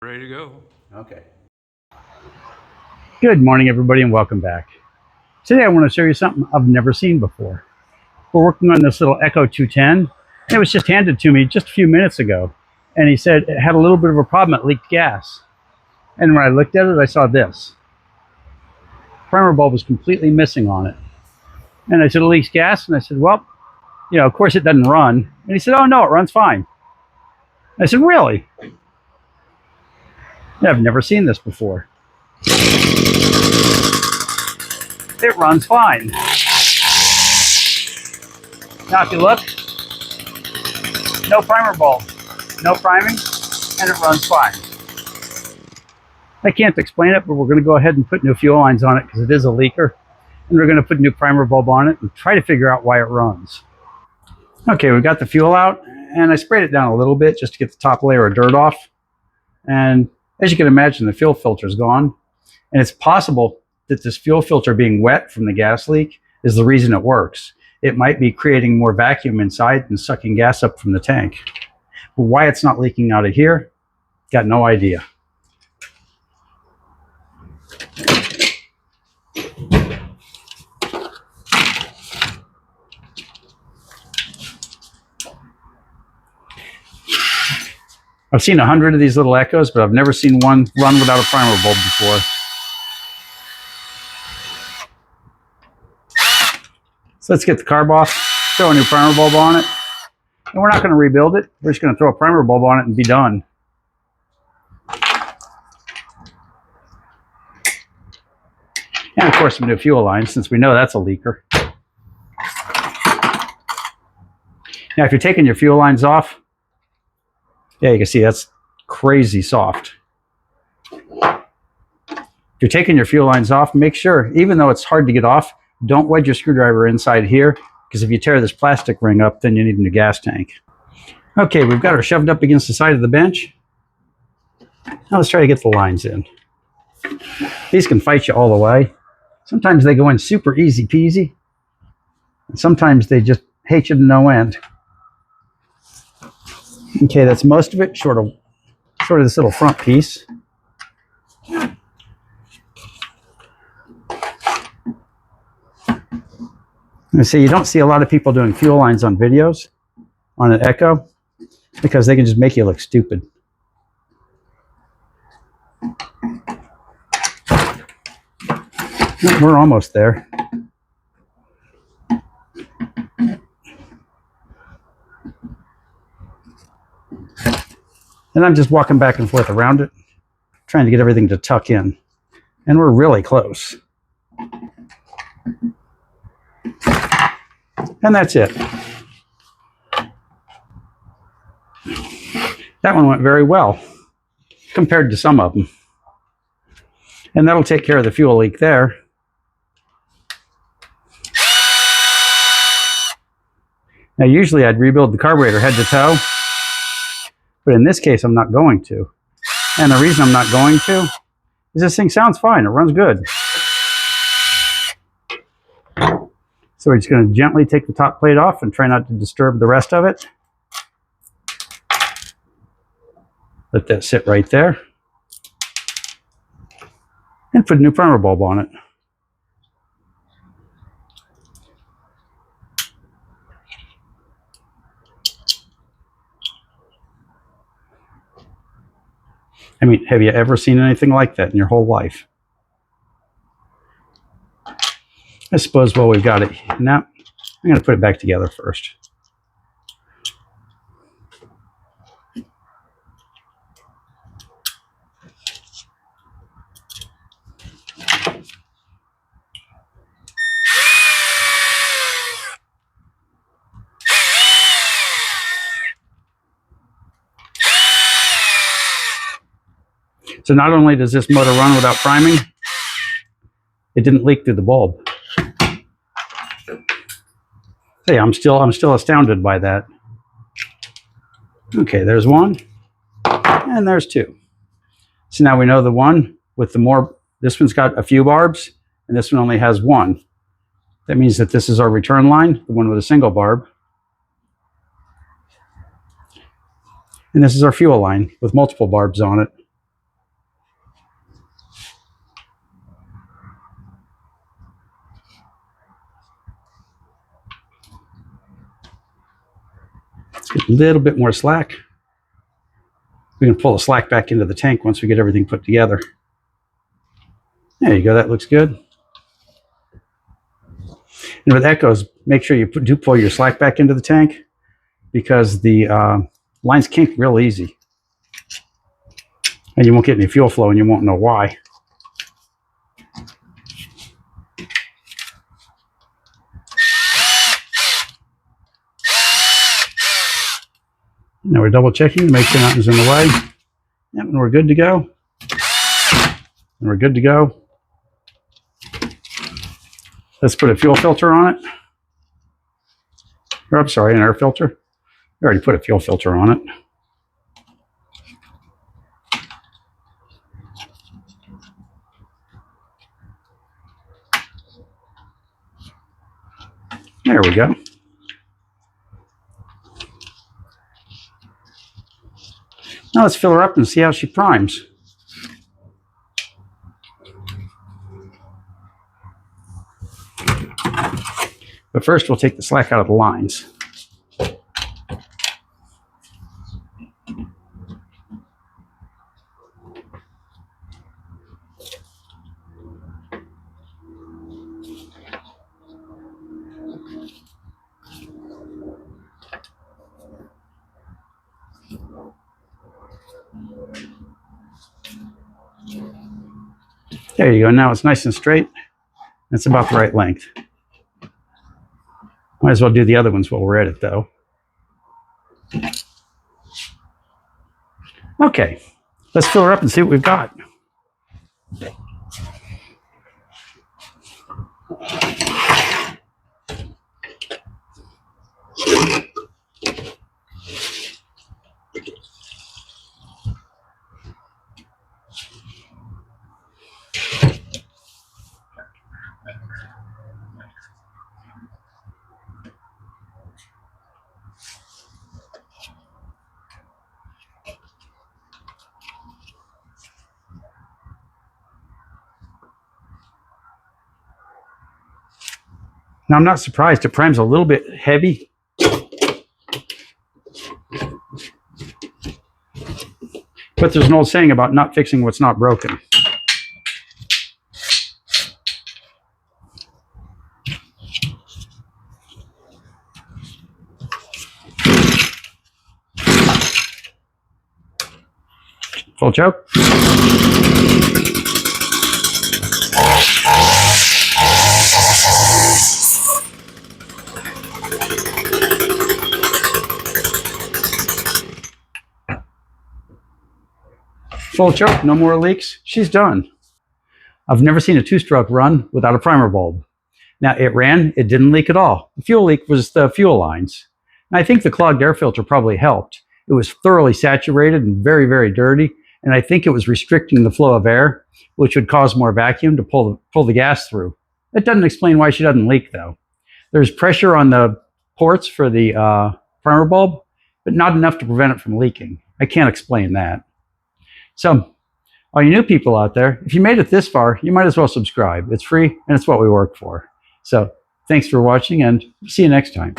Ready to go. Okay. Good morning, everybody, and welcome back. Today I want to show you something I've never seen before. We're working on this little Echo 210, and it was just handed to me just a few minutes ago. And he said it had a little bit of a problem, it leaked gas. And when I looked at it, I saw this. Primer bulb was completely missing on it. And I said, it leaks gas? And I said, well, of course it doesn't run. And he said, oh no, it runs fine. I said, really? Yeah, I've never seen this before. It runs fine. Now if you look, no primer bulb, no priming, and it runs fine. I can't explain it, but we're going to go ahead and put new fuel lines on it because it is a leaker. And we're going to put a new primer bulb on it and try to figure out why it runs. Okay, we got the fuel out, and I sprayed it down a little bit just to get the top layer of dirt off. And as you can imagine, the fuel filter is gone. And it's possible that this fuel filter being wet from the gas leak is the reason it works. It might be creating more vacuum inside and sucking gas up from the tank. But why it's not leaking out of here, got no idea. I've seen 100 of these little Echoes, but I've never seen one run without a primer bulb before. So let's get the carb off, throw a new primer bulb on it. And we're not going to rebuild it. We're just going to throw a primer bulb on it and be done. And of course some new fuel lines, since we know that's a leaker. Now if you're taking your fuel lines off, yeah, you can see that's crazy soft. If you're taking your fuel lines off, make sure, even though it's hard to get off, don't wedge your screwdriver inside here, because if you tear this plastic ring up, then you need a new gas tank. Okay, we've got her shoved up against the side of the bench. Now let's try to get the lines in. These can fight you all the way. Sometimes they go in super easy peasy, and sometimes they just hate you to no end. Okay, that's most of it, short of this little front piece. And see, you don't see a lot of people doing fuel lines on videos on an Echo because they can just make you look stupid. We're almost there. And I'm just walking back and forth around it, trying to get everything to tuck in. And we're really close. And that's it. That one went very well compared to some of them. And that'll take care of the fuel leak there. Now usually I'd rebuild the carburetor head to toe, but in this case I'm not going to. And the reason I'm not going to is this thing sounds fine, it runs good. So we're just going to gently take the top plate off and try not to disturb the rest of it. Let that sit right there. And put a new primer bulb on it. I mean, have you ever seen anything like that in your whole life? I suppose while we've got it now, I'm going to put it back together first. So not only does this motor run without priming, it didn't leak through the bulb. Hey, I'm still astounded by that. Okay, there's one, and there's two. So now we know the one with the more, this one's got a few barbs, and this one only has one. That means that this is our return line, the one with a single barb. And this is our fuel line with multiple barbs on it. A little bit more slack. We can pull the slack back into the tank once we get everything put together. There you go, that looks good. And with that goes, make sure you do pull your slack back into the tank, because the lines kink real easy. And you won't get any fuel flow and you won't know why. Now we're double checking to make sure nothing's in the way. Yep, and we're good to go. And we're good to go. Let's put a fuel filter on it. Or, I'm sorry, an air filter. We already put a fuel filter on it. There we go. Now let's fill her up and see how she primes. But first we'll take the slack out of the lines. There you go. Now it's nice and straight. It's about the right length. Might as well do the other ones while we're at it, though. Okay, let's fill her up and see what we've got. Now, I'm not surprised. It primes a little bit heavy. But there's an old saying about not fixing what's not broken. Full choke. Full choke, no more leaks. She's done. I've never seen a two-stroke run without a primer bulb. Now it ran, it didn't leak at all. The fuel leak was the fuel lines. And I think the clogged air filter probably helped. It was thoroughly saturated and very, very dirty. And I think it was restricting the flow of air, which would cause more vacuum to pull the gas through. That doesn't explain why she doesn't leak though. There's pressure on the ports for the primer bulb, but not enough to prevent it from leaking. I can't explain that. So, all you new people out there, if you made it this far, you might as well subscribe. It's free and it's what we work for. So, thanks for watching and see you next time.